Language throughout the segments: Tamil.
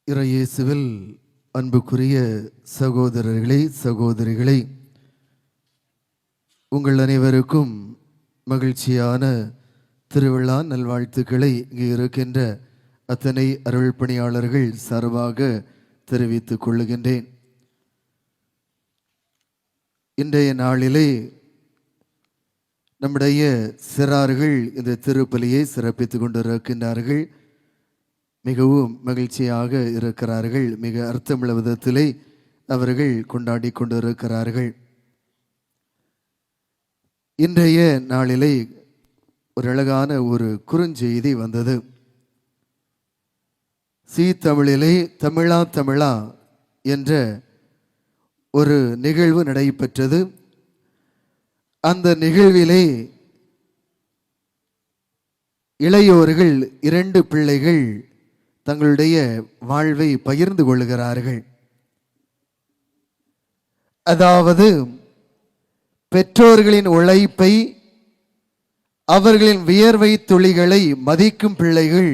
இறையேசுவில் அன்புக்குரிய சகோதரர்களே, சகோதரிகளே, உங்கள் அனைவருக்கும் மகிழ்ச்சியான திருவிழா நல்வாழ்த்துக்களை இங்கே இருக்கின்ற அத்தனை அருள் பணியாளர்கள் சார்பாக தெரிவித்துக் கொள்ளுகின்றேன். இன்றைய நாளிலே நம்முடைய சிறார்கள் இந்த திருப்பலியை சிறப்பித்துக் கொண்டிருக்கின்றார்கள். மிகவும் மகிழ்ச்சியாக இருக்கிறார்கள். மிக அர்த்தமுள்ள விதத்திலே அவர்கள் கொண்டாடி கொண்டிருக்கிறார்கள். இன்றைய நாளிலே ஒரு அழகான ஒரு குறுஞ்செய்தி வந்தது. சி தமிழிலே தமிழா தமிழா என்ற ஒரு நிகழ்வு நடைபெற்றது. அந்த நிகழ்விலே இளையோர்கள் 2 பிள்ளைகள் தங்களுடைய வாழ்வை பகிர்ந்து கொள்கிறார்கள். அதாவது பெற்றோர்களின் உழைப்பை, அவர்களின் வியர்வை துளிகளை மதிக்கும் பிள்ளைகள்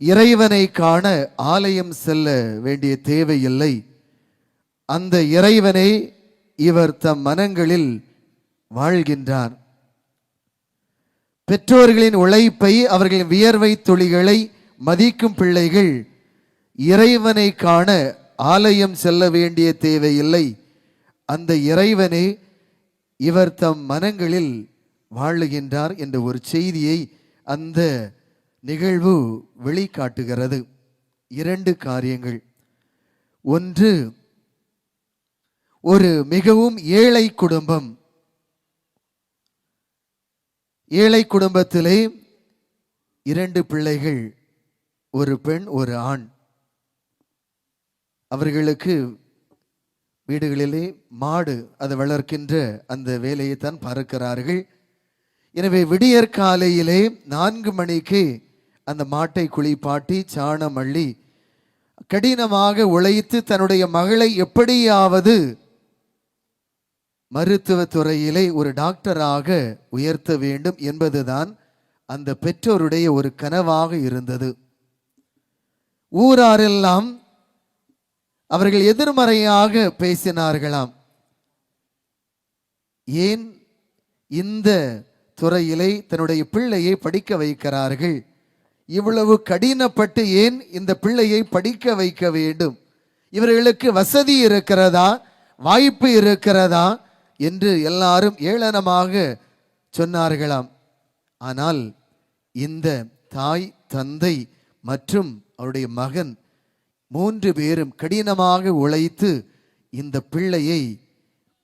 இறைவனை காண ஆலயம் செல்ல வேண்டிய தேவையில்லை. அந்த இறைவனை இவர் தம் மனங்களில் வாழ்கின்றார். பெற்றோர்களின் உழைப்பை, அவர்களின் வியர்வை துளிகளை மதிக்கும் பிள்ளைகள் இறைவனை காண ஆலயம் செல்ல வேண்டிய தேவையில்லை. அந்த இறைவனை இவர் தம் மனங்களில் வாழுகின்றார் என்ற ஒரு செய்தியை அந்த நிகழ்வு வெளிக்காட்டுகிறது. 2 காரியங்கள். ஒன்று, ஒரு மிகவும் ஏழை குடும்பம். ஏழை குடும்பத்திலே 2 பிள்ளைகள், ஒரு பெண் ஒரு ஆண். அவர்களுக்கு வீடுகளிலே மாடு அதை வளர்க்கின்ற அந்த வேலையை தான் பார்க்கிறார்கள். எனவே விடியற் காலையிலே 4 மணிக்கு அந்த மாட்டை குளிப்பாட்டி சாணம் அள்ளி கடினமாக உழைத்து தன்னுடைய மகளை எப்படியாவது மருத்துவ துறையிலே ஒரு டாக்டராக உயர்த்த வேண்டும் என்பதுதான் அந்த பெற்றோருடைய ஒரு கனவாக இருந்தது. ஊராரெல்லாம் அவர்கள் எதிர்மறையாக பேசினார்களாம். ஏன் இந்த துறையிலே தன்னுடைய பிள்ளையை படிக்க வைக்கிறார்கள்? இவ்வளவு கடினப்பட்டு ஏன் இந்த பிள்ளையை படிக்க வைக்க வேண்டும்? இவர்களுக்கு வசதி இருக்கிறதா, வாய்ப்பு இருக்கிறதா என்று எல்லாரும் ஏளனமாக சொன்னார்களாம். ஆனால் இந்த தாய், தந்தை மற்றும் அவருடைய மகன் 3 பேரும் கடினமாக உழைத்து இந்த பிள்ளையை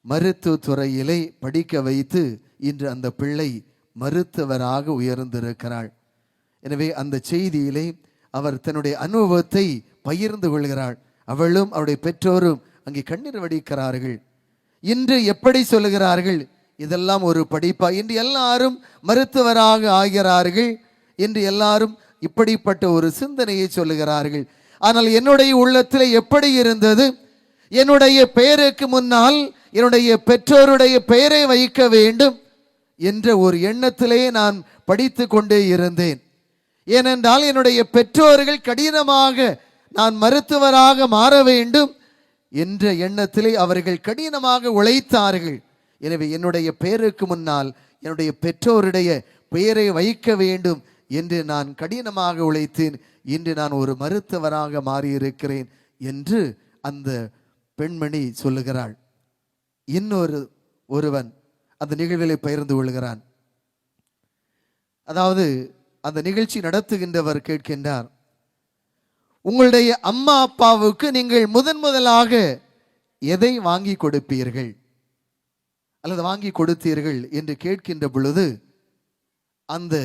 மருத்துவத்துறையிலே படிக்க வைத்து இன்று அந்த பிள்ளை மருத்துவராக உயர்ந்திருக்கிறாள். எனவே அந்த செய்தியிலே அவர் தன்னுடைய அனுபவத்தை பகிர்ந்து கொள்கிறாள். அவளும் அவருடைய பெற்றோரும் அங்கே கண்ணீர் வடிக்கிறார்கள். இன்று எப்படி சொல்லுகிறார்கள்? இதெல்லாம் ஒரு படிப்பா? இன்று எல்லாரும் மருத்துவராக ஆகிறார்கள். இன்று எல்லாரும் இப்படிப்பட்ட ஒரு சிந்தனையை சொல்லுகிறார்கள். ஆனால் என்னுடைய உள்ளத்தில் எப்படி இருந்தது? என்னுடைய பெயருக்கு முன்னால் என்னுடைய பெற்றோருடைய பெயரை வைக்க வேண்டும் என்ற ஒரு எண்ணத்திலே நான் படித்து கொண்டே இருந்தேன். ஏனென்றால் என்னுடைய பெற்றோர்கள் கடினமாக நான் மருத்துவராக மாற வேண்டும் என்ற எண்ணத்திலே அவர்கள் கடினமாக உழைத்தார்கள். எனவே என்னுடைய பெயருக்கு முன்னால் என்னுடைய பெற்றோருடைய பெயரை வைக்க வேண்டும் என்று நான் கடினமாக உழைத்தேன். இன்று நான் ஒரு மருத்துவராக மாறியிருக்கிறேன் என்று அந்த பெண்மணி சொல்லுகிறாள். ஒருவன் அந்த நிகழ்விலை பகிர்ந்து கொள்கிறான். அதாவது அந்த நிகழ்ச்சி நடத்துகின்றவர் கேட்கின்றார், உங்களுடைய அம்மா அப்பாவுக்கு நீங்கள் முதலாக எதை வாங்கி கொடுப்பீர்கள் அல்லது வாங்கி கொடுத்தீர்கள் என்று கேட்கின்ற பொழுது அந்த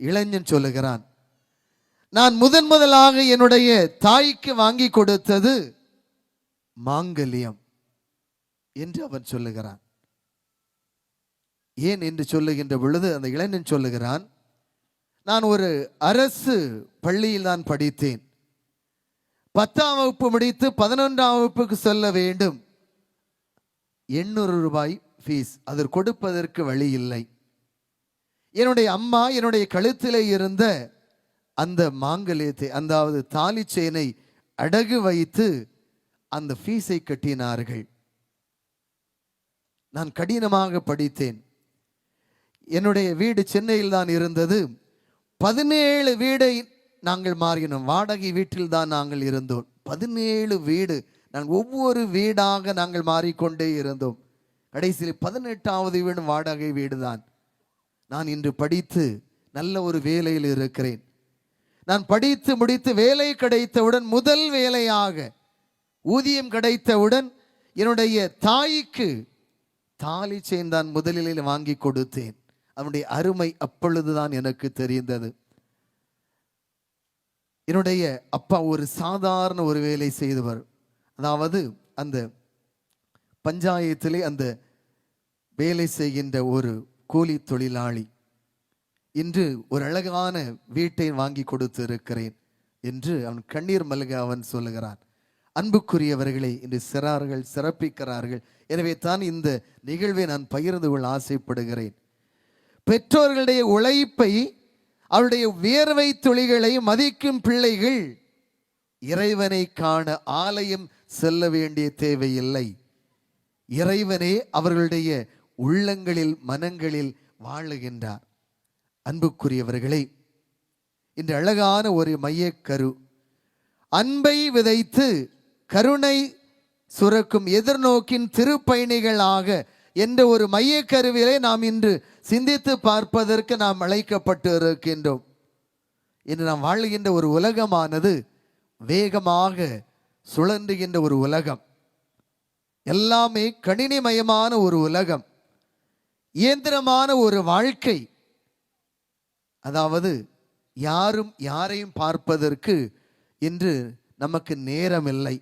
இளைஞன் சொல்லுகிறான், நான் முதலாக என்னுடைய தாய்க்கு வாங்கி கொடுத்தது மாங்கல்யம் என்று அவன் சொல்லுகிறான். ஏன் என்று சொல்லுகின்ற பொழுது அந்த இளைஞன் சொல்லுகிறான், நான் ஒரு அரசு பள்ளியில் நான் படித்தேன். 10ஆம் வகுப்பு முடித்து 11ஆம் வகுப்புக்கு செல்ல வேண்டும். 800 ரூபாய் ஃபீஸ், அது கொடுப்பதற்கு வழி இல்லை. என்னுடைய அம்மா என்னுடைய கழுத்திலே இருந்த அந்த மாங்கல்யத்தை, அதாவது தாலி செயினை அடகு வைத்து அந்த ஃபீஸை கட்டினார்கள். நான் கடினமாக படித்தேன். என்னுடைய வீடு சென்னையில் தான் இருந்தது. 17 வீடை நாங்கள் மாறினோம். வாடகை வீட்டில் தான் நாங்கள் இருந்தோம். 17 வீடு, நாங்கள் ஒவ்வொரு வீடாக நாங்கள் மாறிக்கொண்டே இருந்தோம். கடைசியில் 18வது வீடு வாடகை வீடு தான். நான் இன்று படித்து நல்ல ஒரு வேலையில் இருக்கிறேன். நான் படித்து முடித்து வேலை கிடைத்தவுடன், முதல் வேலையாக ஊதியம் கிடைத்தவுடன் என்னுடைய தாய்க்கு தாலி செயின் தான் முதலில் வாங்கி கொடுத்தேன். அவனுடைய அருமை அப்பொழுதுதான் எனக்கு தெரிந்தது. என்னுடைய அப்பா ஒரு சாதாரண ஒரு வேலை செய்தவர். அதாவது அந்த பஞ்சாயத்திலே அந்த வேலை செய்கின்ற ஒரு கூலி தொழிலாளி. இன்று ஒரு அழகான வீட்டை வாங்கி கொடுத்து இருக்கிறேன் என்று அவன் கண்ணீர் மல்க அவன் சொல்லுகிறான். அன்புக்குரியவர்களை இன்று சிறார்கள் சிறப்பிக்கிறார்கள். எனவே தான் இந்த நிகழ்வை நான் பகிர்ந்து கொள்ள ஆசைப்படுகிறேன். பெற்றோர்களுடைய உழைப்பை, அவருடைய வியர்வை துளிகளை மதிக்கும் பிள்ளைகள் இறைவனை காண ஆலயம் செல்ல வேண்டிய தேவையில்லை. இறைவனே அவர்களுடைய உள்ளங்களில் மனங்களில் வாழுகின்றார். அன்புக்குரியவர்களே, இன்று அழகான ஒரு மையக்கரு, அன்பை விதைத்து கருணை சுரக்கும் எதிர்நோக்கின் திருப்பயணிகளாக என்ற ஒரு மையக்கருவிலை நாம் இன்று சிந்தித்து பார்ப்பதற்கு நாம் அழைக்கப்பட்டு இருக்கின்றோம். இன்று நாம் வாழுகின்ற ஒரு உலகமானது வேகமாக சுழன்றுகின்ற ஒரு உலகம். எல்லாமே கணினிமயமான ஒரு உலகம், இயந்திரமான ஒரு வாழ்க்கை. அதாவது யாரும் யாரையும் பார்ப்பதற்கு இன்று நமக்கு நேரம் இல்லை.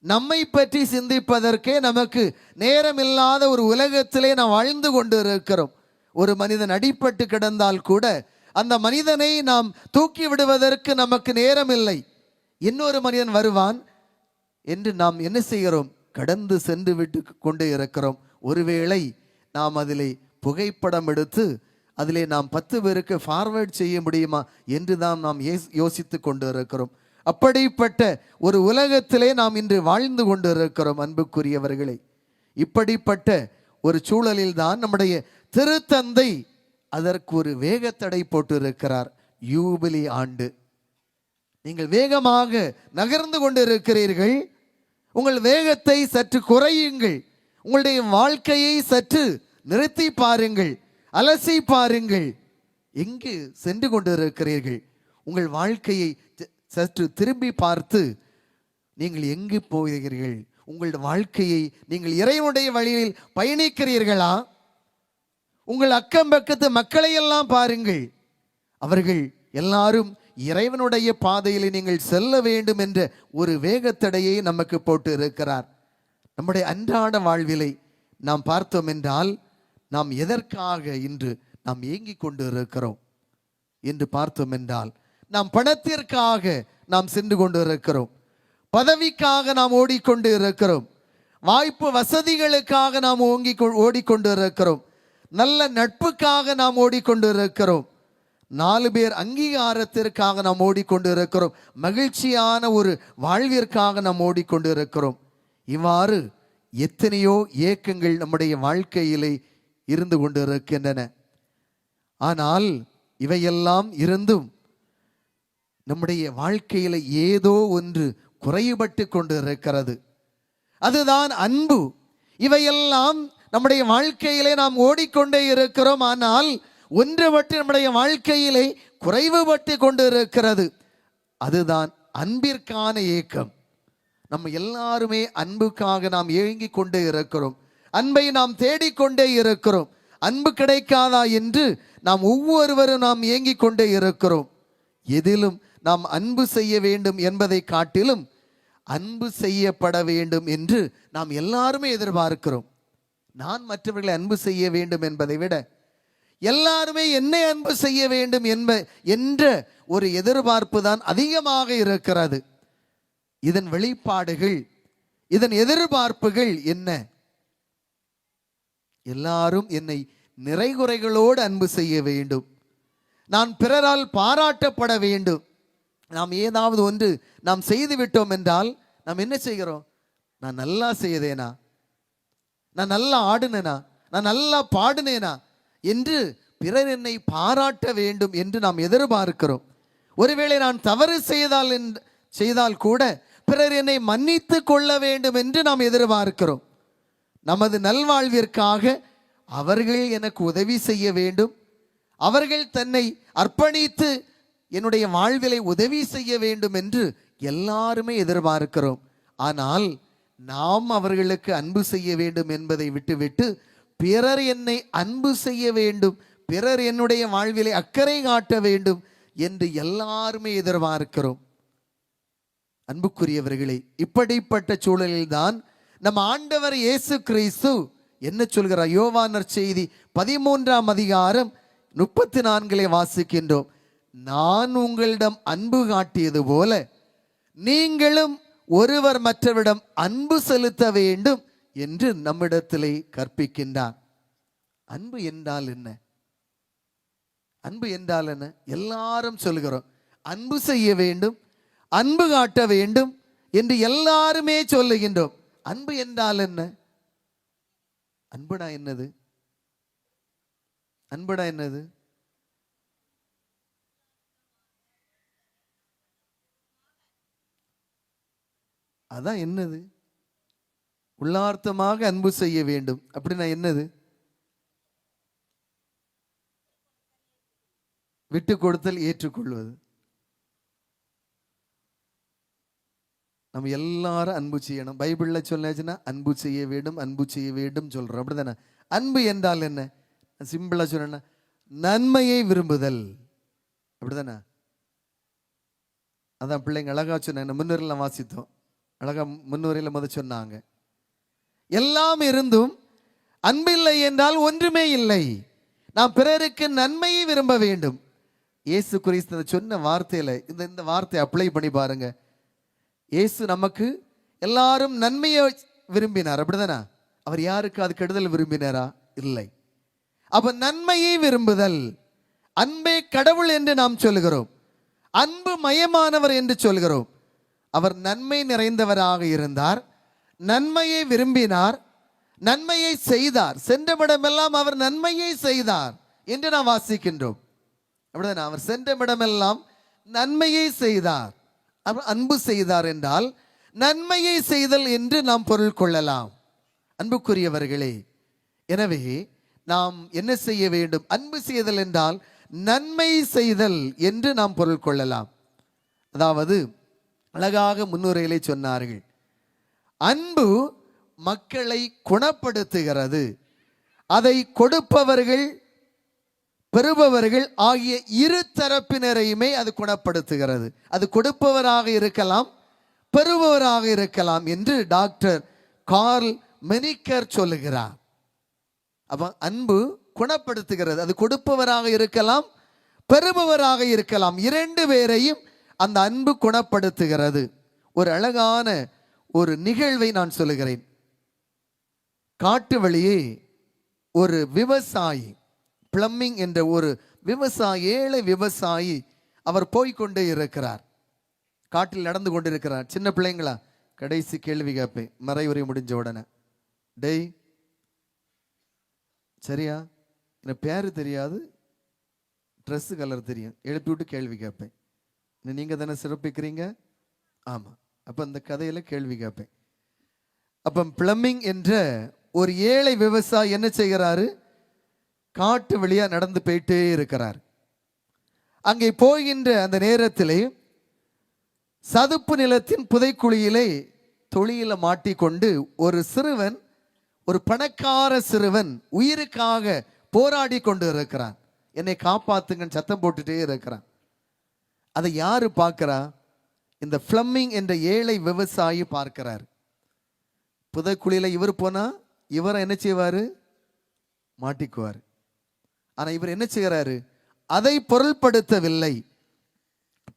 நம்மை பற்றி சிந்திப்பதற்கே நமக்கு நேரம் இல்லாத ஒரு உலகத்திலே நாம் வாழ்ந்து கொண்டு இருக்கிறோம். ஒரு மனிதன் அடிபட்டு கிடந்தால் கூட அந்த மனிதனை நாம் தூக்கி விடுவதற்கு நமக்கு நேரம் இல்லை. இன்னொரு மனிதன் வருவான் என்று நாம் என்ன செய்கிறோம்? கடந்து சென்று விட்டு கொண்டு இருக்கிறோம். ஒருவேளை நாம் அதிலே புகைப்படம் எடுத்து அதிலே நாம் 10 பேருக்கு ஃபார்வர்ட் செய்ய முடியுமா என்று தான் நாம் யோசித்து கொண்டு இருக்கிறோம். அப்படிப்பட்ட ஒரு உலகத்திலே நாம் இன்று வாழ்ந்து கொண்டு இருக்கிறோம். அன்புக்குரியவர்களே, இப்படிப்பட்ட ஒரு சூழலில் தான் நம்முடைய திருத்தந்தை அதற்கு ஒரு வேகத்தடை போட்டு இருக்கிறார். யூபிலி ஆண்டு, நீங்கள் வேகமாக நகர்ந்து கொண்டு இருக்கிறீர்கள். உங்கள் வேகத்தை சற்று குறையுங்கள். உங்களுடைய வாழ்க்கையை சற்று நிறுத்தி பாருங்கள், அலசி பாருங்கள். எங்கு சென்று கொண்டு இருக்கிறீர்கள்? உங்கள் வாழ்க்கையை சற்று திரும்பி பார்த்து நீங்கள் எங்கு போகிறீர்கள்? உங்களுடைய வாழ்க்கையை நீங்கள் இறைவனுடைய வழியில் பயணிக்கிறீர்களா? உங்கள் அக்கம் பக்கத்து மக்களை எல்லாம் பாருங்கள். அவர்கள் எல்லாரும் இறைவனுடைய பாதையில் நீங்கள் செல்ல வேண்டும் என்ற ஒரு வேகத்தடையை நமக்கு போட்டு இருக்கிறார். நம்முடைய அன்றாட வாழ்விலை நாம் பார்த்தோம் என்றால், நாம் எதற்காக இன்று நாம் ஏங்கிக் கொண்டு இருக்கிறோம் என்று பார்த்தோம் என்றால், நாம் பணத்திற்காக நாம் சென்று கொண்டு இருக்கிறோம். பதவிக்காக நாம் ஓடிக்கொண்டு இருக்கிறோம். வாய்ப்பு வசதிகளுக்காக நாம் ஓடிக்கொண்டு இருக்கிறோம். நல்ல நட்புக்காக நாம் ஓடிக்கொண்டு இருக்கிறோம். 4 பேர் அங்கீகாரத்திற்காக நாம் ஓடிக்கொண்டு இருக்கிறோம். மகிழ்ச்சியான ஒரு வாழ்விற்காக நாம் ஓடிக்கொண்டு இருக்கிறோம். இவ்வாறு எத்தனையோ ஏக்கங்கள் நம்முடைய வாழ்க்கையிலே இருந்து கொண்டு இருக்கின்றன. ஆனால் இவையெல்லாம் இருந்தும் நம்முடைய வாழ்க்கையில ஏதோ ஒன்று குறைபட்டு கொண்டு இருக்கிறது. அதுதான் அன்பு. இவையெல்லாம் நம்முடைய வாழ்க்கையிலே நாம் ஓடிக்கொண்டே இருக்கிறோம். ஆனால் ஒன்று மட்டும் நம்முடைய வாழ்க்கையிலே குறைவுபட்டு கொண்டு இருக்கிறது. அதுதான் அன்பிற்கான ஏக்கம். நம்ம எல்லாருமே அன்புக்காக நாம் ஏங்கி கொண்டே இருக்கிறோம். அன்பை நாம் தேடிக்கொண்டே இருக்கிறோம். அன்பு கிடைக்காதா என்று நாம் ஒவ்வொருவரும் நாம் ஏங்கிக் கொண்டே இருக்கிறோம். எதிலும் நாம் அன்பு செய்ய வேண்டும் என்பதை காட்டிலும் அன்பு செய்யப்பட வேண்டும் என்று நாம் எல்லாருமே எதிர்பார்க்கிறோம். நான் மற்றவர்களை அன்பு செய்ய வேண்டும் என்பதை விட எல்லாருமே என்னை அன்பு செய்ய வேண்டும் என்ற ஒரு எதிர்பார்ப்பு தான் அதிகமாக இருக்கிறது. இதன் வெளிப்பாடுகள், இதன் எதிர்பார்ப்புகள் என்ன? எல்லாரும் என்னை நிறைகுறைகளோடு அன்பு செய்ய வேண்டும். நான் பிறரால் பாராட்டப்பட வேண்டும். நாம் ஏதாவது ஒன்று நாம் செய்து விட்டோம் என்றால் நாம் என்ன செய்கிறோம்? நான் நல்லா செய்தேனா, நான் நல்லா ஆடுனேனா, நான் நல்லா பாடுனேனா என்று பிறர் என்னை பாராட்ட வேண்டும் என்று நாம் எதிர்பார்க்கிறோம். ஒருவேளை நான் தவறு செய்தால் கூட பிறர் என்னை மன்னித்து கொள்ள வேண்டும் என்று நாம் எதிர்பார்க்கிறோம். நமது நல்வாழ்விற்காக அவர்கள் எனக்கு உதவி செய்ய வேண்டும், அவர்கள் தன்னை அர்ப்பணித்து என்னுடைய வாழ்விலை உதவி செய்ய வேண்டும் என்று எல்லாருமே எதிர்பார்க்கிறோம். ஆனால் நாம் அவர்களுக்கு அன்பு செய்ய வேண்டும் என்பதை விட்டுவிட்டு பிறர் என்னை அன்பு செய்ய வேண்டும், பிறர் என்னுடைய வாழ்விலை அக்கறை காட்ட வேண்டும் என்று எல்லாருமே எதிர்பார்க்கிறோம். அன்புக்குரியவர்களே, இப்படிப்பட்ட சூழலில் தான் நம் ஆண்டவர் இயேசு கிறிஸ்து என்ன சொல்கிறார்? யோவான் நற்செய்தி 13ஆம் அதிகாரம் 34 வாசிக்கின்றோம். நான் உங்களிடம் அன்பு காட்டியது போல நீங்களும் ஒருவர் மற்றவரிடம் அன்பு செலுத்த வேண்டும் என்று நம்மிடத்திலே கற்பிக்கின்றார். அன்பு என்றால் என்ன? அன்பு என்றால் என்ன? எல்லாரும் சொல்கிறோம், அன்பு செய்ய வேண்டும், அன்பு காட்ட வேண்டும் என்று எல்லாருமே சொல்லுகின்றோம். அன்பு என்றால் என்ன? அன்புடா என்னது? அன்புடா என்னது? அதான் என்னது? உள்ளார்த்தமாக அன்பு செய்ய வேண்டும் அப்படின்னா என்னது? விட்டு கொடுத்தல், ஏற்றுக்கொள்வது. நம்ம எல்லாரும் அன்பு செய்யணும். பைபிள்ல சொன்னாச்சுன்னா அன்பு செய்ய வேண்டும், அன்பு செய்ய வேண்டும் சொல்றோம், அப்படிதானே? அன்பு என்றால் என்ன? சிம்பிளா சொன்ன நன்மையை விரும்புதல், அப்படிதானே? அதான் பிள்ளைங்க அழகா சொன்னாங்க. முன்னுரையில் வாசித்தோம், அழகா முன்னுரையில் சொன்னாங்க, எல்லாம் இருந்தும் அன்பில்லை என்றால் ஒன்றுமே இல்லை. நாம் பிறருக்கு நன்மையை விரும்ப வேண்டும். இயேசு கிறிஸ்து சொன்ன வார்த்தையில இந்த வார்த்தையை அப்ளை பண்ணி பாருங்க. இயேசு நமக்கு எல்லாரும் நன்மையை விரும்பினார், அப்படிதானே? அவர் யாருக்கு அது கெடுதல் விரும்பினாரா? இல்லை. அப்ப நன்மையை விரும்புதல், அன்பே கடவுள் என்று நாம் சொல்கிறோம், அன்பு மயமானவர் என்று சொல்கிறோம். அவர் நன்மை நிறைந்தவராக இருந்தார், நன்மையை விரும்பினார், நன்மையை செய்தார். சென்றமிடமெல்லாம் அவர் நன்மையை செய்தார் என்று நாம் வாசிக்கின்றோம், அப்படிதானே? அவர் சென்றமிடமெல்லாம் நன்மையை செய்தார். அவர் அன்பு செய்தார் என்றால் நன்மையை செய்தல் என்று நாம் பொருள் கொள்ளலாம். அன்புக்குரியவர்களே, எனவே நாம் என்ன செய்ய வேண்டும்? அன்பு செய்தல் என்றால் நன்மை செய்தல் என்று நாம் பொருள் கொள்ளலாம். அதாவது அழகாக முன்னுரையிலே சொன்னார்கள், அன்பு மக்களை குணப்படுத்துகிறது, அதை கொடுப்பவர்கள் பெறுபவர்கள் ஆகிய இரு தரப்பினரையுமே அது குணப்படுத்துகிறது. அது கொடுப்பவராக இருக்கலாம், பெறுபவராக இருக்கலாம் என்று டாக்டர் கார்ல் மெனிக்கர் சொல்லுகிறார். அப்ப அன்பு குணப்படுத்துகிறது, அது கொடுப்பவராக இருக்கலாம், பெறுபவராக இருக்கலாம், இரண்டு பேரையும் அந்த அன்பு குணப்படுத்துகிறது. ஒரு அழகான ஒரு நிகழ்வை நான் சொல்லுகிறேன். காட்டு வழியே ஒரு விவசாயி, பிளம்பிங் என்ற ஒரு விவசாயி, ஏழை விவசாயி, அவர் போய்கொண்டே இருக்கிறார், காட்டில் நடந்து கொண்டிருக்கிறார். சின்ன பிள்ளைங்களா, கடைசி கேள்வி கேட்பேன் மறைவுரை முடிஞ்ச உடனே. டேய், சரியா? எனக்கு பேரு தெரியாது, ட்ரெஸ் கலர் தெரியும், எழுப்பி விட்டு கேள்வி கேட்பேன். நீங்க தானே சிறப்பிக்கிறீங்க? ஆமா. அப்ப அந்த கதையில கேள்வி கேட்பேன். அப்ப பிளம்பிங் என்ற ஒரு ஏழை விவசாயி என்ன செய்கிறாரு? காட்டு வழியா நடந்து போயிட்டே இருக்கிறார். அங்கே போகின்ற அந்த நேரத்திலே சதுப்பு நிலத்தின் புதைக்குழியிலே தொழில மாட்டிக்கொண்டு ஒரு சிறுவன், ஒரு பணக்கார சிறுவன் உயிருக்காக போராடி கொண்டு இருக்கிறான். என்னை காப்பாத்துங்கன்னு சத்தம் போட்டுட்டே இருக்கிறான். அதை யாரு பார்க்கிறா? இந்த பிளம்பிங் என்ற ஏழை விவசாயி பார்க்கிறார். புதைக்குழியில இவர் போனா இவரை என்ன செய்வாரு? மாட்டிக்குவார். ஆனா இவர் என்ன செய்கிறாரு? அதை பொருள்படுத்தவில்லை.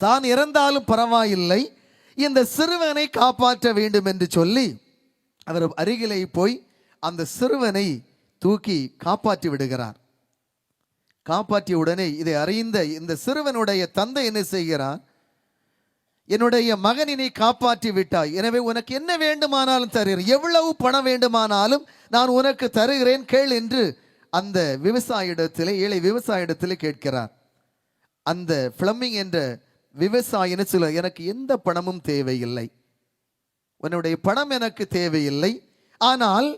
தான் இறந்தாலும் பரவாயில்லை, இந்த சிறுவனை காப்பாற்ற வேண்டும் என்று சொல்லி அவர் அருகிலே போய் அந்த சிறுவனை தூக்கி காப்பாற்றி விடுகிறார். காப்பாற்றிய உடனே இதை அறிந்த இந்த சிறுவனுடைய தந்தை என்ன செய்கிறான்? என்னுடைய மகனினை காப்பாற்றி விட்டாய், எனவே உனக்கு என்ன வேண்டுமானாலும் தருகிறேன், எவ்வளவு பணம் வேண்டுமானாலும் நான் உனக்கு தருகிறேன், கேள் என்று அந்த விவசாயிடத்திலே, ஏழை விவசாயிடத்திலே கேட்கிறார். அந்த பிளம்பிங் என்ற விவசாயின்னு சொல்ல, எனக்கு எந்த பணமும் தேவையில்லை, உன்னுடைய பணம் எனக்கு தேவையில்லை, ஆனால்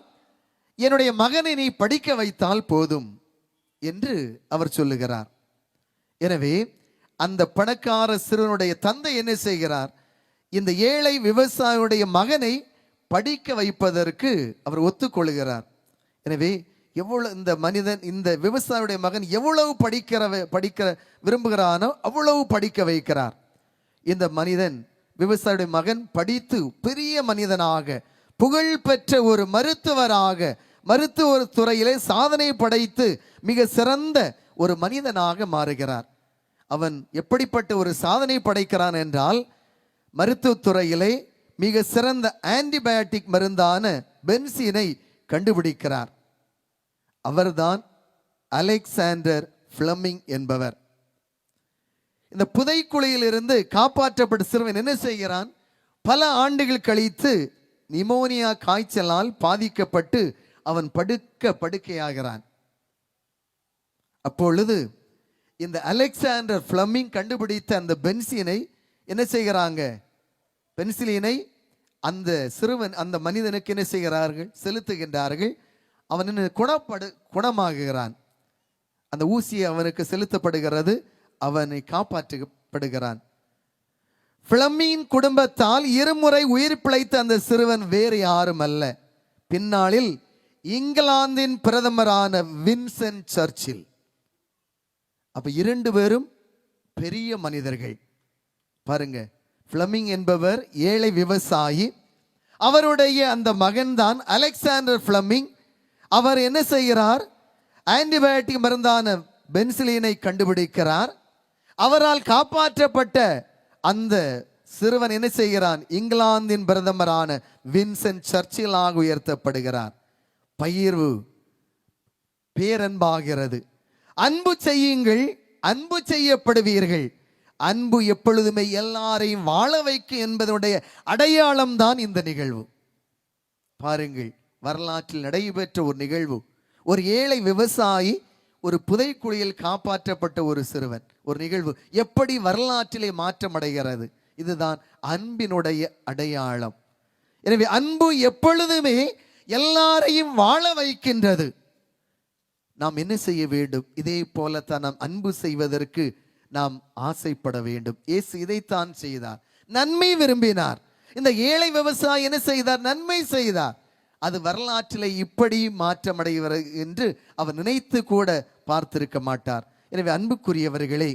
என்னுடைய மகனை நீ படிக்க வைத்தால் போதும் என்று அவர் சொல்லுகிறார். எனவே அந்த பணக்கார சிறுவனுடைய தந்தை என்ன செய்கிறார்? இந்த ஏழை விவசாயியுடைய மகனை படிக்க வைப்பதற்கு அவர் ஒத்துக்கொள்கிறார். எனவே எவ்வளவு இந்த மனிதன், இந்த விவசாயியுடைய மகன் எவ்வளவு படிக்க விரும்புகிறானோ அவ்வளவு படிக்க வைக்கிறார். இந்த மனிதன், விவசாயியுடைய மகன் படித்து பெரிய மனிதனாக, புகழ் பெற்ற ஒரு மருத்துவராக, மருத்துவ துறையிலே சாதனை படைத்து மிக சிறந்த ஒரு மனிதனாக மாறுகிறார். அவன் எப்படிப்பட்ட ஒரு சாதனை படைக்கிறான் என்றால், மருத்துவத்துறையிலே மிக சிறந்த ஆன்டிபயோட்டிக் மருந்தான பென்சீனை கண்டுபிடிக்கிறார். அவர்தான் அலெக்சாண்டர் பிளமிங் என்பவர். இந்த புதைக்குழியில் இருந்து காப்பாற்றப்பட்ட சிறுவன் என்ன செய்கிறான்? பல ஆண்டுகள் கழித்து நிமோனியா காய்ச்சலால் பாதிக்கப்பட்டு அவன் படுக்கையாகிறான். அப்பொழுது இந்த அலெக்சாண்டர் பிளமிங் கண்டுபிடித்த அந்த பென்சீனை என்ன செய்கிறாங்க? பென்சிலினை அந்த சிறுவன், அந்த மனிதனுக்கு என்ன செய்கிறார்கள்? செலுத்துகின்றார்கள். அவன் குணமாகுகிறான். அந்த ஊசி அவனுக்கு செலுத்தப்படுகிறது, அவனை காப்பாற்றப்படுகிறான். பிளமிங் குடும்பத்தால் இருமுறை உயிர் பிழைத்த அந்த சிறுவன் வேறு யாரும் அல்ல, பின்னாளில் இங்கிலாந்தின் பிரதமரான வின்சென்ட் சர்ச்சில். அப்ப இரண்டு பேரும் பெரிய மனிதர்கள். பாருங்க, பிளமிங் என்பவர் ஏழை விவசாயி, அவருடைய அந்த மகன்தான் அலெக்சாண்டர் பிளமிங். அவர் என்ன செய்கிறார்? ஆன்டிபயோட்டிக் மருந்தான பென்சிலினை கண்டுபிடிக்கிறார். அவரால் காப்பாற்றப்பட்ட அந்த சிறுவன் என்ன செய்கிறான்? இங்கிலாந்தின் பிரதமரான வின்சென்ட் சர்ச்சிலாக உயர்த்தப்படுகிறார். பகிர்வு பேரன்பாகிறது. அன்பு செய்யுங்கள், அன்பு செய்யப்படுவீர்கள். அன்பு எப்பொழுதுமே எல்லாரையும் வாழ வைக்கும் என்பதனுடைய அடையாளம் தான் இந்த நிகழ்வு. பாருங்கள், வரலாற்றில் நடைபெற்ற ஒரு நிகழ்வு. ஒரு ஏழை விவசாயி ஒரு புதைக்குழியில் காப்பாற்றப்பட்ட ஒரு சிறுவன், ஒரு நிகழ்வு எப்படி வரலாற்றிலே மாற்றம் அடைகிறது? இதுதான் அன்பினுடைய அடையாளம். எனவே அன்பு எப்பொழுதுமே எல்லாரையும் வாழ வைக்கின்றது. நாம் என்ன செய்ய வேண்டும்? இதே போலத்தான் நாம் அன்பு செய்வதற்கு நாம் ஆசைப்பட வேண்டும். இயேசு இதைத்தான் செய்தார், நன்மை விரும்பினார். இந்த ஏழை விவசாயி என்ன செய்தார்? நன்மை செய்தார். அது வரலாற்றிலே இப்படி மாற்றமடைகிறது என்று அவர் நினைத்து கூட பார்த்திருக்க மாட்டார். எனவே அன்புக்குரியவர்களே,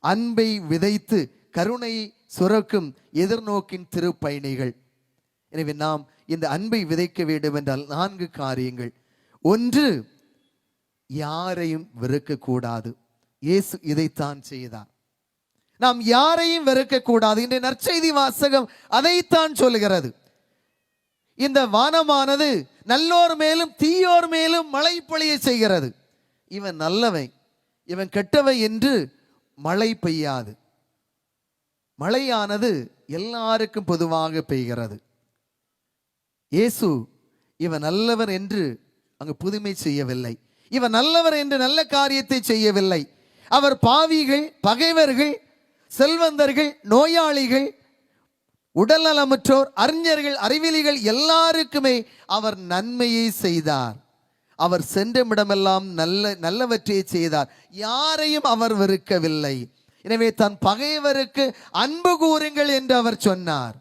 அன்பை விதைத்து கருணை சுரக்கும் எதிர்நோக்கின் திருப்பயணிகள். எனவே நாம் இந்த அன்பை விதைக்க வேண்டும் என்றால் 4 காரியங்கள். ஒன்று, யாரையும் வெறுக்க கூடாது. இயேசு இதைத்தான் செய்தார். நாம் யாரையும் வெறுக்க கூடாது. இன்றைய நற்செய்தி வாசகம் அதைத்தான் சொல்லுகிறது. இந்த வானமானது நல்லோர் மேலும் தீயோர் மேலும் மழை பொழிய செய்கிறது. இவன் நல்லவன், இவன் கெட்டவன் என்று மழை பெய்யாது. மழையானது எல்லாருக்கும் பொதுவாக பெய்கிறது. இயேசு இவன் நல்லவர் என்று அங்கு புதுமை செய்யவில்லை. இவன் நல்லவர் என்று நல்ல காரியத்தை செய்யவில்லை. அவர் பாவிகள், பகைவர்கள், செல்வந்தர்கள், நோயாளிகள், உடல்நலமற்றோர், அறிஞர்கள், அறிவிலிகள் எல்லாருக்குமே அவர் நன்மையை செய்தார். அவர் சென்றமிடமெல்லாம் நல்லவற்றை செய்தார். யாரையும் அவர் வெறுக்கவில்லை. எனவே தன் பகைவருக்கு அன்பு கூறுங்கள் என்று அவர் சொன்னார்.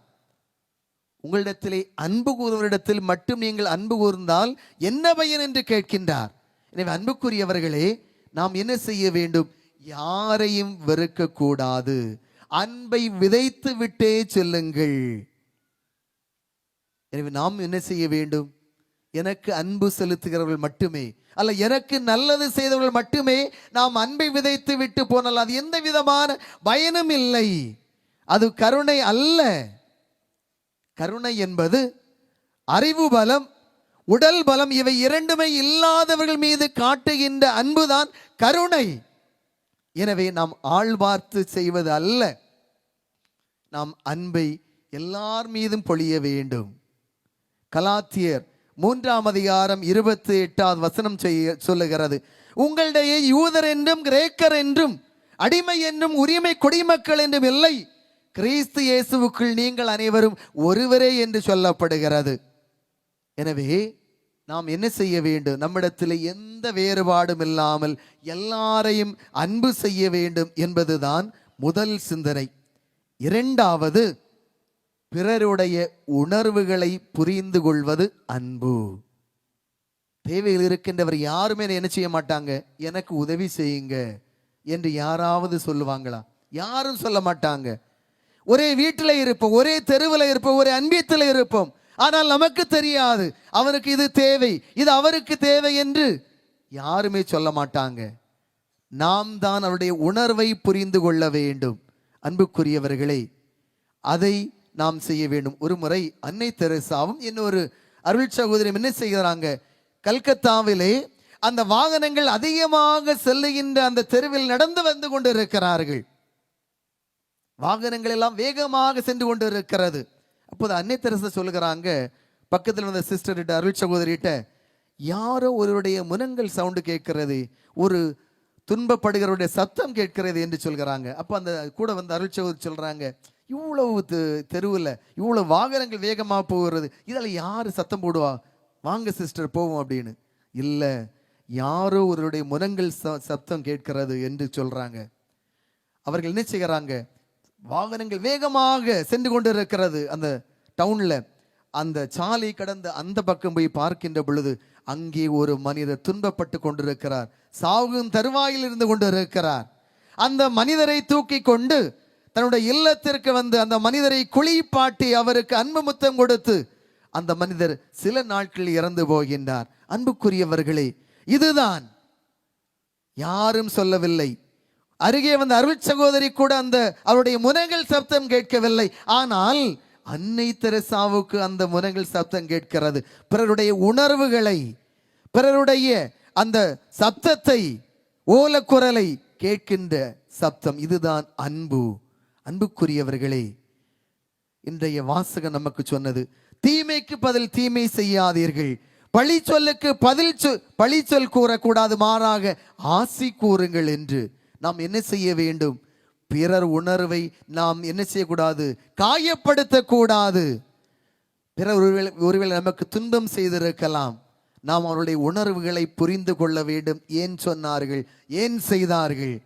உங்களிடத்திலே அன்பு கூறுவரிடத்தில் மட்டும் நீங்கள் அன்பு கூர்ந்தால் என்ன பயன் என்று கேட்கின்றார். எனவே அன்புக்குரியவர்களே, நாம் என்ன செய்ய வேண்டும்? யாரையும் வெறுக்க கூடாது. அன்பை விதைத்து விட்டே செல்லுங்கள். எனவே நாம் என்ன செய்ய வேண்டும்? எனக்கு அன்பு செலுத்துகிறவர்கள் மட்டுமே அல்ல, எனக்கு நல்லது செய்தவர்கள் மட்டுமே நாம் அன்பை விதைத்து விட்டு போனால் அது எந்த விதமான பயனும் இல்லை. அது கருணை அல்ல. கருணை என்பது அறிவு பலம், உடல் பலம் இவை இரண்டுமே இல்லாதவர்கள் மீது காட்டுகின்ற அன்புதான் கருணை. எனவே நாம் ஆள் பார்த்து செய்வது அல்ல, நாம் அன்பை எல்லார் மீதும் பொழிய வேண்டும். கலாத்தியர் 3:28 சொல்லுகிறது, உங்களிடையே யூதர் என்றும் கிரேக்கர் என்றும் அடிமை என்றும் உரிமை குடிமக்கள் என்றும் இல்லை, கிறிஸ்து இயேசுவுக்குள் நீங்கள் அனைவரும் ஒருவரே என்று சொல்லப்படுகிறது. எனவே நாம் என்ன செய்ய வேண்டும்? நம்மிடத்தில் எந்த வேறுபாடும் இல்லாமல் எல்லாரையும் அன்பு செய்ய வேண்டும் என்பதுதான் முதல் சிந்தனை. இரண்டாவது, பிறருடைய உணர்வுகளை புரிந்து கொள்வது அன்பு. தேவையில் இருக்கின்றவர் யாருமே என்ன செய்ய மாட்டாங்க, எனக்கு உதவி செய்யுங்க என்று யாராவது சொல்லுவாங்களா? யாரும் சொல்ல மாட்டாங்க. ஒரே வீட்டில் இருப்போம், ஒரே தெருவில் இருப்போம், ஒரே அன்பியத்தில் இருப்போம். ஆனால் நமக்கு தெரியாது அவனுக்கு இது தேவை, இது அவருக்கு தேவை என்று யாருமே சொல்ல மாட்டாங்க. நாம் தான் அவருடைய உணர்வை புரிந்து கொள்ள வேண்டும். அன்புக்குரியவர்களே, அதை நாம் செய்ய வேண்டும். ஒரு முறை அன்னை தெரசாவும் இன்னொரு அருள் சகோதரியும் என்ன செய்கிறாங்க, கல்கத்தாவிலே அந்த வாகனங்கள் அதிகமாக செல்லுகின்ற அந்த தெருவில் நடந்து வந்து கொண்டு இருக்கிறார்கள். வாகனங்கள் எல்லாம் வேகமாக சென்று கொண்டு இருக்கிறது. அப்போது அன்னை தெரசா சொல்லுகிறாங்க, பக்கத்தில் வந்த சிஸ்டர்கிட்ட, அருள் சகோதரிகிட்ட, யாரோ ஒருவருடைய முனங்கள் சவுண்டு கேட்கிறது, ஒரு துன்பப்படுகிறவருடைய சத்தம் கேட்கிறது என்று சொல்கிறாங்க. அப்போ அந்த கூட வந்து அருள் சகோதரி சொல்றாங்க, இவ்வளவு தெருவில் இவ்வளவு வாகனங்கள் வேகமாக போகிறது, இதில் யார் சத்தம் போடுவா, வாங்க சிஸ்டர் போவோம் அப்படின்னு. இல்லை, யாரோ ஒருவருடைய முனங்கள் சத்தம் கேட்கிறது என்று சொல்றாங்க. அவர்கள் என்ன செய்கிறாங்க, வாகனங்கள் வேகமாக சென்று கொண்டு இருக்கிறது அந்த டவுன்ல. அந்த சாலை கடந்து அந்த பக்கம் போய் பார்க்கின்ற பொழுது அங்கே ஒரு மனிதர் துன்பப்பட்டு கொண்டிருக்கிறார், சாகும் தருவாயில் இருந்து கொண்டு இருக்கிறார். அந்த மனிதரை தூக்கி கொண்டு தன்னுடைய இல்லத்திற்கு வந்து அந்த மனிதரை குளிப்பாட்டி அவருக்கு அன்பு முத்தம் கொடுத்து அந்த மனிதர் சில நாட்களில் இறந்து போகின்றார். அன்புக்குரியவர்களே, இதுதான், யாரும் சொல்லவில்லை. அருகே வந்த அருள் சகோதரி கூட அந்த அவருடைய முனங்கள் சப்தம் கேட்கவில்லை. ஆனால் அன்னை தெரசாவுக்கு அந்த முனங்கள் சப்தம் கேட்கிறது. பிறருடைய உணர்வுகளை, பிறருடைய அந்த சப்தத்தை, ஓலக்குரலை கேட்கின்ற சப்தம், இதுதான் அன்பு. அன்புக்குரியவர்களே, இன்றைய வாசகம் நமக்கு சொன்னது, தீமைக்கு பதில் தீமை செய்யாதீர்கள், பழி சொல்லுக்கு பழி சொல் கூறக்கூடாது, மாறாக ஆசி கூறுங்கள் என்று. நாம் என்ன செய்ய வேண்டும்? பிறர் உணர்வை நாம் என்ன செய்யக்கூடாது, காயப்படுத்தக்கூடாது. பிறர் ஒருவேளை நமக்கு துன்பம் செய்திருக்கலாம், நாம் அவருடைய உணர்வுகளை புரிந்து கொள்ள வேண்டும். ஏன் சொன்னார்கள், ஏன் செய்தார்கள்,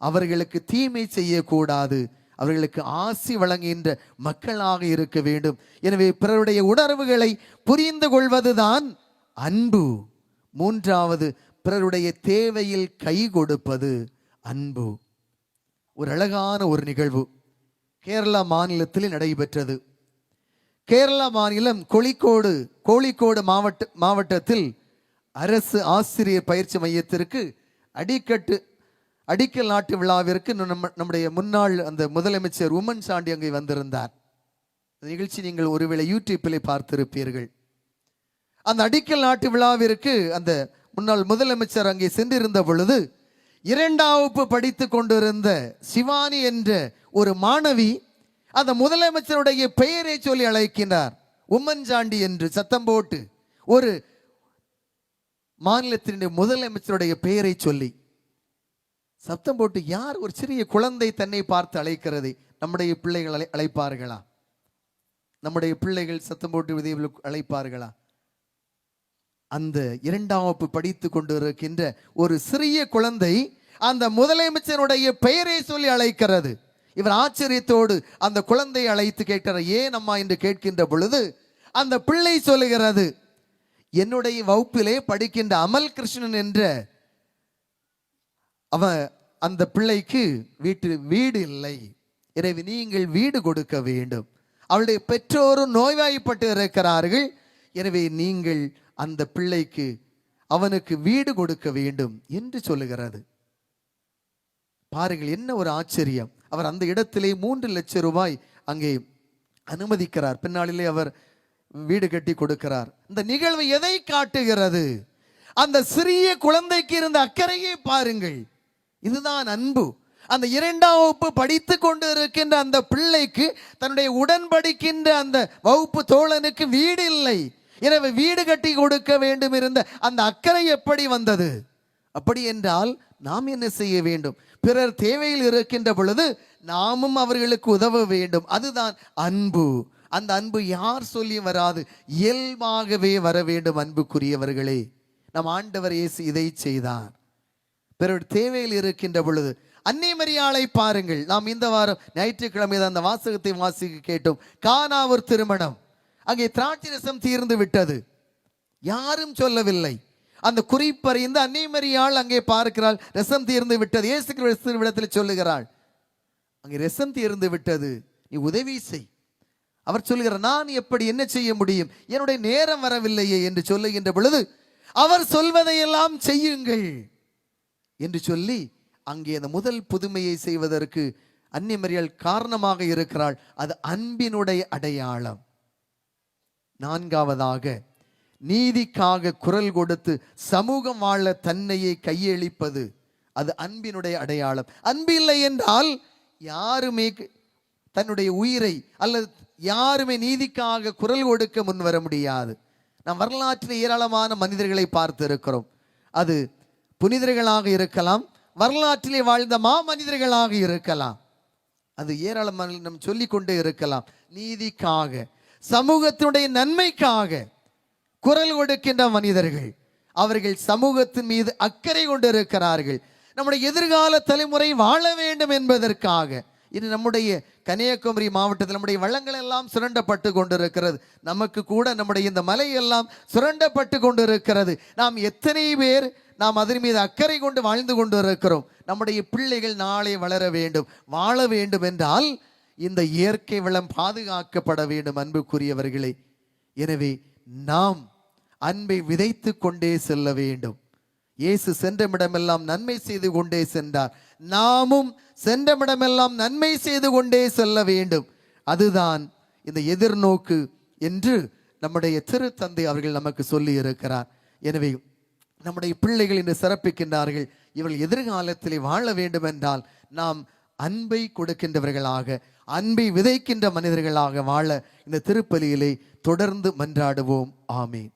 அவர்களுக்கு தீமை செய்யக்கூடாது, அவர்களுக்கு ஆசி வழங்குகின்ற மக்களாக இருக்க வேண்டும். எனவே பிறருடைய உணர்வுகளை புரிந்து கொள்வதுதான் அன்பு. மூன்றாவது, பிறருடைய தேவையில் கை கொடுப்பது அன்பு. ஒரு அழகான ஒரு நிகழ்வு கேரளா மாநிலத்தில் நடைபெற்றது. கேரளா மாநிலம் கோழிக்கோடு மாவட்டத்தில் அரசு ஆசிரியர் பயிற்சி மையத்திற்கு அடிக்கல் நாட்டு விழாவிற்கு நம்முடைய முன்னாள் அந்த முதலமைச்சர் உம்மன் சாண்டி அங்கே வந்திருந்தார். நிகழ்ச்சி நீங்கள் ஒருவேளை யூடியூப்பில் பார்த்திருப்பீர்கள். அந்த அடிக்கல் நாட்டு விழாவிற்கு அந்த முன்னாள் முதலமைச்சர் அங்கே சென்றிருந்த பொழுது 2ஆம் வகுப்பு படித்து கொண்டிருந்த சிவானி என்ற ஒரு மாணவி அந்த முதலமைச்சருடைய பெயரை சொல்லி அழைக்கின்றார், உம்மன் சாண்டி என்று சத்தம் போட்டு. ஒரு மாநிலத்தினுடைய முதலமைச்சருடைய பெயரை சொல்லி சத்தம் போட்டு, யார், ஒரு சிறிய குழந்தை தன்னை பார்த்து அழைக்கிறது, நம்முடைய பிள்ளைகள் அழைப்பார்களா? நம்முடைய பிள்ளைகள் சத்தம் போட்டு அழைப்பார்களா? அந்த 2ஆம் வகுப்பு படித்து கொண்டிருக்கின்ற ஒரு சிறிய குழந்தை அந்த முதலமைச்சருடைய பெயரை சொல்லி அழைக்கிறது. இவர் ஆச்சரியத்தோடு அந்த குழந்தையை அழைத்து கேட்கிறார், ஏன் அம்மா என்று கேட்கின்ற பொழுது அந்த பிள்ளை சொல்லுகிறது, என்னுடைய வகுப்பிலே படிக்கின்ற அமல் கிருஷ்ணன் என்ற அந்த பிள்ளைக்கு வீடு இல்லை, எனவே நீங்கள் வீடு கொடுக்க வேண்டும். அவளுடைய பெற்றோரும் நோய்வாய்ப்பட்டு இருக்கிறார்கள், எனவே நீங்கள் அந்த பிள்ளைக்கு அவனுக்கு வீடு கொடுக்க வேண்டும் என்று சொல்லுகிறது. பாருங்கள், என்ன ஒரு ஆச்சரியம். அவர் அந்த இடத்திலே 3 லட்சம் ரூபாய் அங்கே அனுமதிக்கிறார். பின்னாளிலே அவர் வீடு கட்டி கொடுக்கிறார். இந்த நிகழ்வு எதை காட்டுகிறது? அந்த சிறிய குழந்தைக்கு இருந்த அக்கறையை பாருங்கள். இதுதான் அன்பு. அந்த 2ஆம் வகுப்பு படித்து கொண்டு இருக்கின்ற அந்த பிள்ளைக்கு, தன்னுடைய உடன்படிக்கின்ற அந்த வகுப்பு தோழனுக்கு வீடு இல்லை. எனவே வீடு கட்டி கொடுக்க வேண்டும் இருந்த அந்த அக்கறை எப்படி வந்தது? அப்படி என்றால் நாம் என்ன செய்ய வேண்டும்? பிறர் தேவையில் இருக்கின்ற பொழுது நாமும் அவர்களுக்கு உதவ வேண்டும். அதுதான் அன்பு. அந்த அன்பு யார் சொல்லி வராது, இயல்பாகவே வர வேண்டும். அன்புக்குரியவர்களே, நம் ஆண்டவர் இயேசு இதை செய்தார். பிறர் தேவையில் இருக்கின்ற பொழுது அன்னை மரியாளை பாருங்கள். நாம் இந்த வாரம் ஞாயிற்றுக்கிழமை அந்த வாசகத்தை வாசிக்க கேட்டோம். கானா ஒரு திருமணம், அங்கே திராட்சை ரசம் தீர்ந்து விட்டது. யாரும் சொல்லவில்லை. அந்த குறிப்பறிந்து அன்னை மரியாள் அங்கே பார்க்கிறாள், ரசம் தீர்ந்து விட்டது. இயேசு கிறிஸ்துவிடத்தில் சொல்லுகிறாள், அங்கே ரசம் தீர்ந்து விட்டது, நீ உதவி செய். அவர் சொல்லுகிறார், நான் எப்படி என்ன செய்ய முடியும், என்னுடைய நேரம் வரவில்லையே என்று சொல்லுகின்ற பொழுது, அவர் சொல்வதையெல்லாம் செய்யுங்கள் என்று சொல்லி அங்கே அந்த முதல் புதுமையை செய்வதற்கு அன்னை மரியாள் காரணமாக இருக்கிறாள். அது அன்பினுடைய அடையாளம். 4ஆவதாக, நீதிக்காக குரல் கொடுத்து சமூகம் வாழ தன்னையே கையளிப்பது, அது அன்பினுடைய அடையாளம். அன்பு இல்லை என்றால் யாருமே தன்னுடைய உயிரை அல்லது யாருமே நீதிக்காக குரல் கொடுக்க முன் வர முடியாது. நாம் வரலாற்றில் ஏராளமான மனிதர்களை பார்த்து இருக்கிறோம். அது புனிதர்களாக இருக்கலாம், வரலாற்றிலே வாழ்ந்த மாமனிதர்களாக இருக்கலாம். அது ஏராளமான நாம் சொல்லிக்கொண்டே இருக்கலாம். நீதிக்காக, சமூகத்தினுடைய நன்மைக்காக குரல் கொடுக்கின்ற மனிதர்கள், அவர்கள் சமூகத்தின் மீது அக்கறை கொண்டு இருக்கிறார்கள். நம்முடைய எதிர்கால தலைமுறை வாழ வேண்டும் என்பதற்காக. இது நம்முடைய கன்னியாகுமரி மாவட்டத்தில் நம்முடைய வளங்கள் எல்லாம் சுரண்டப்பட்டு கொண்டிருக்கிறது. நமக்கு கூட நம்முடைய இந்த மலையெல்லாம் சுரண்டப்பட்டு கொண்டிருக்கிறது. நாம் எத்தனை பேர் நாம் அதன் மீது அக்கறை கொண்டு வாழ்ந்து கொண்டு இருக்கிறோம். நம்முடைய பிள்ளைகள் நாளை வளர வேண்டும், வாழ வேண்டும் என்றால் இந்த இயற்கை வளம் பாதுகாக்கப்பட வேண்டும். அன்புக்குரியவர்களே, எனவே நாம் அன்பை விதைத்து கொண்டே செல்ல வேண்டும். இயேசு சென்றமிடமெல்லாம் நன்மை செய்து கொண்டே சென்றார். நாமும் சென்றமிடமெல்லாம் நன்மை செய்து கொண்டே செல்ல வேண்டும். அதுதான் இந்த எதிர்நோக்கு என்று நம்முடைய திருத்தந்தை அவர்கள் நமக்கு சொல்லி இருக்கிறார். எனவே நம்முடைய பிள்ளைகள் இன்று சிறப்பிக்கின்றார்கள். இவர்கள் எதிர்காலத்திலே வாழ வேண்டும் என்றால் நாம் அன்பை கொடுக்கின்றவர்களாக, அன்பை விதைக்கின்ற மனிதர்களாக வாழ இந்த திருப்பலியிலே தொடர்ந்து மன்றாடுவோம். ஆமென்.